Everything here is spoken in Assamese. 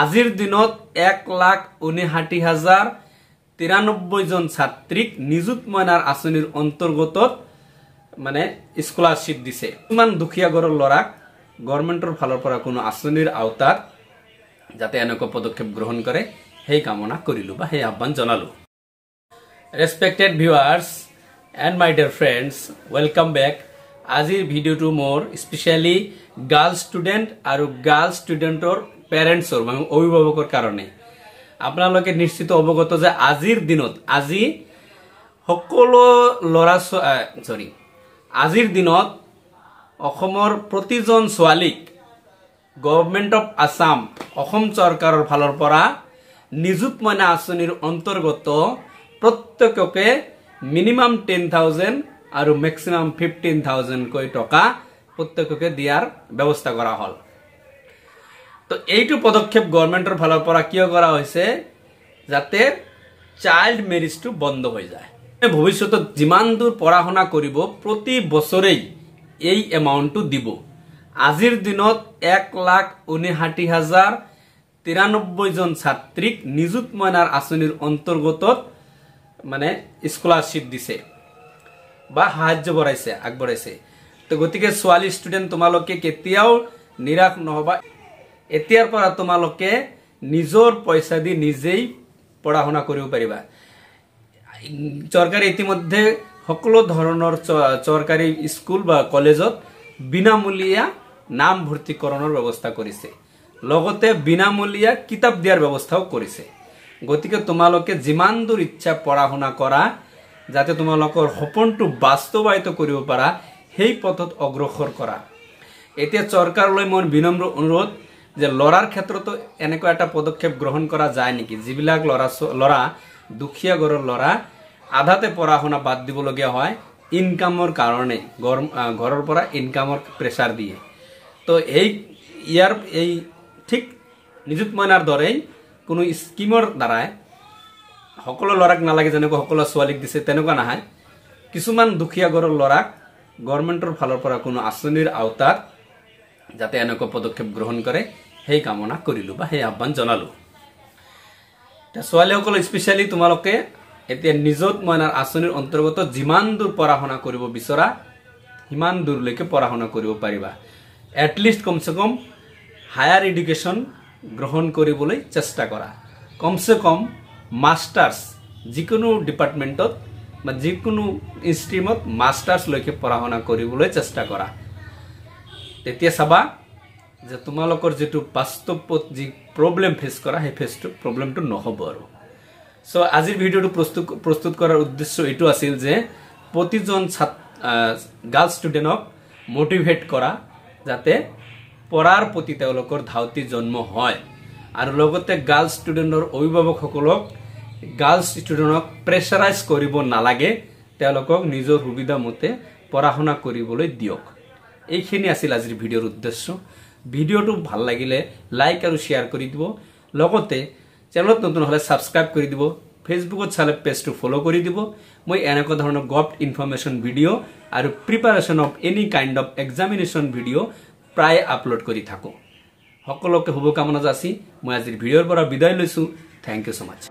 আজিৰ দিনত 1,59,093 জন ছাত্ৰীক নিযুত মইনাৰ আঁচনিৰ অন্তৰ্গত মানে স্কলাৰশ্বিপ দিছে। ইমান দুখীয়া ঘৰৰ ল'ৰাক গভৰ্ণমেণ্টৰ ফালৰ পৰা কোনো আঁচনিৰ আওতাত যাতে এনেকুৱা পদক্ষেপ গ্ৰহণ কৰে সেই কামনা কৰিলো বা সেই আহ্বান জনালো। Respected viewers and my dear friends, welcome back. আজিৰ ভিডিওটো মোৰ স্পেশালি গাৰ্ল ষ্টুডেন্ট আৰু গাৰ্ল ষ্টুডেন্টৰ পেৰেন্টছৰ মানে অভিভাৱকৰ কাৰণে। আপোনালোকে নিশ্চিত অৱগত যে আজিৰ দিনত আজিৰ দিনত অসমৰ প্ৰতিজন ছোৱালীক গভৰ্ণমেণ্ট অফ আসাম অসম চৰকাৰৰ ফালৰ পৰা নিযুত মইনা আঁচনিৰ অন্তৰ্গত প্ৰত্যেককে মিনিমাম 10,000 আৰু ম্যাক্সিমাম 15,000 কৈ টকা প্ৰত্যেককে দিয়াৰ ব্যৱস্থা কৰা হল। তো এইটো পদক্ষেপ গভৰ্ণমেণ্টৰ ফালৰ পৰা কিয় কৰা হৈছে যাতে চাইল্ড মেৰিজটো বন্ধ হৈ যায়। ভৱিষ্যতত যিমান দূৰ পঢ়া শুনা কৰিব প্ৰতি বছৰেই এই এমাউণ্টটো দিব। আজিৰ দিনত 1,59,093 জন ছাত্ৰীক নিযুত মইনাৰ আঁচনিৰ অন্তৰ্গত মানে স্কলাৰশ্বিপ দিছে বা সাহায্য আগবঢ়াইছে। তো গতিকে ছোৱালী ষ্টুডেন্ট তোমালোকে কেতিয়াও নিৰাশ নহবা। এতিয়াৰ পৰা তোমালোকে নিজৰ পইচা দি নিজেই পঢ়া শুনা কৰিব পাৰিবা। চৰকাৰে ইতিমধ্যে সকলো ধৰণৰ চৰকাৰী স্কুল বা কলেজত বিনামূলীয়া নাম ভৰ্তিকৰণৰ ব্যৱস্থা কৰিছে, লগতে বিনামূলীয়া কিতাপ দিয়াৰ ব্যৱস্থাও কৰিছে। গতিকে তোমালোকে যিমান দূৰ ইচ্ছা পঢ়া শুনা কৰা যাতে তোমালোকৰ সপোনটো বাস্তৱায়িত কৰিব পাৰা সেই পথত অগ্ৰসৰ কৰা। এতিয়া চৰকাৰলৈ মোৰ বিনম্ৰ অনুৰোধ যে ল'ৰাৰ ক্ষেত্ৰতো এনেকুৱা এটা পদক্ষেপ গ্ৰহণ কৰা যায় নেকি, যিবিলাক ল'ৰা দুখীয়া ঘৰৰ ল'ৰা আধাতে পঢ়া শুনা বাদ দিবলগীয়া হয় ইনকামৰ কাৰণে, ঘৰৰ পৰা ইনকামৰ প্ৰেছাৰ দিয়ে। তো এই ঠিক নিযুত মইনাৰ দৰেই কোনো স্কিমৰ দ্বাৰাই সকলো ল'ৰাক নালাগে যেনেকৈ সকলো ছোৱালীক দিছে তেনেকুৱা নহয়। কিছুমান দুখীয়া ঘৰৰ ল'ৰাক গভৰ্ণমেণ্টৰ ফালৰ পৰা কোনো আঁচনিৰ আওতাত যাতে এনেকুৱা পদক্ষেপ গ্ৰহণ কৰে সেই কামনা কৰিলো বা সেই আহ্বান জনালো। ছোৱালীসকল স্পেশালি তোমালোকে এতিয়া নিযুত মইনাৰ আঁচনিৰ অন্তৰ্গত যিমান দূৰ পঢ়া শুনা কৰিব বিচৰা সিমান দূৰলৈকে পঢ়া শুনা কৰিব পাৰিবা। এটলিষ্ট কমসে কম হায়াৰ এডুকেশ্যন গ্ৰহণ কৰিবলৈ চেষ্টা কৰা। কমসে কম মাষ্টাৰ্ছ যিকোনো ডিপাৰ্টমেণ্টত বা যিকোনো ষ্ট্ৰীমত মাষ্টাৰ্ছলৈকে পঢ়া শুনা কৰিবলৈ চেষ্টা কৰা। তেতিয়া চাবা যে তোমালোকৰ যিটো বাস্তৱত যি প্ৰব্লেম ফেচ কৰা সেই প্ৰব্লেমটো নহ'ব আৰু। সো আজিৰ ভিডিওটো প্ৰস্তুত কৰাৰ উদ্দেশ্য এইটো আছিল যে প্ৰতিজন গাৰ্ল ষ্টুডেণ্টক মোটিভেট কৰা যাতে পঢ়াৰ প্ৰতি তেওঁলোকৰ ধাউতি জন্ম হয়, আৰু লগতে গাৰ্ল ষ্টুডেণ্টৰ অভিভাৱকসকলক গাৰ্ল ষ্টুডেণ্টক প্ৰেছাৰাইজ কৰিব নালাগে, তেওঁলোকক নিজৰ সুবিধা মতে পঢ়া শুনা কৰিবলৈ দিয়ক। এইখিনি আছিল আজিৰ ভিডিঅ'ৰ উদ্দেশ্য। ভিডিঅ'টো ভাল লাগিলে লাইক আৰু শ্বেয়াৰ কৰি দিব, লগতে চেনেলত নতুন হ'লে ছাবস্ক্ৰাইব কৰি দিব, ফেচবুকত চালে পেজটো ফ'ল' কৰি দিব। মই এনেকুৱা ধৰণৰ গভট ইনফৰমেশ্যন ভিডিঅ' আৰু preparation of any kind of examination video' প্ৰায় আপলোড কৰি থাকোঁ। সকলোকে শুভকামনা যাচি মই আজিৰ ভিডিঅ'ৰ পৰা বিদায় লৈছোঁ। Thank you so' much.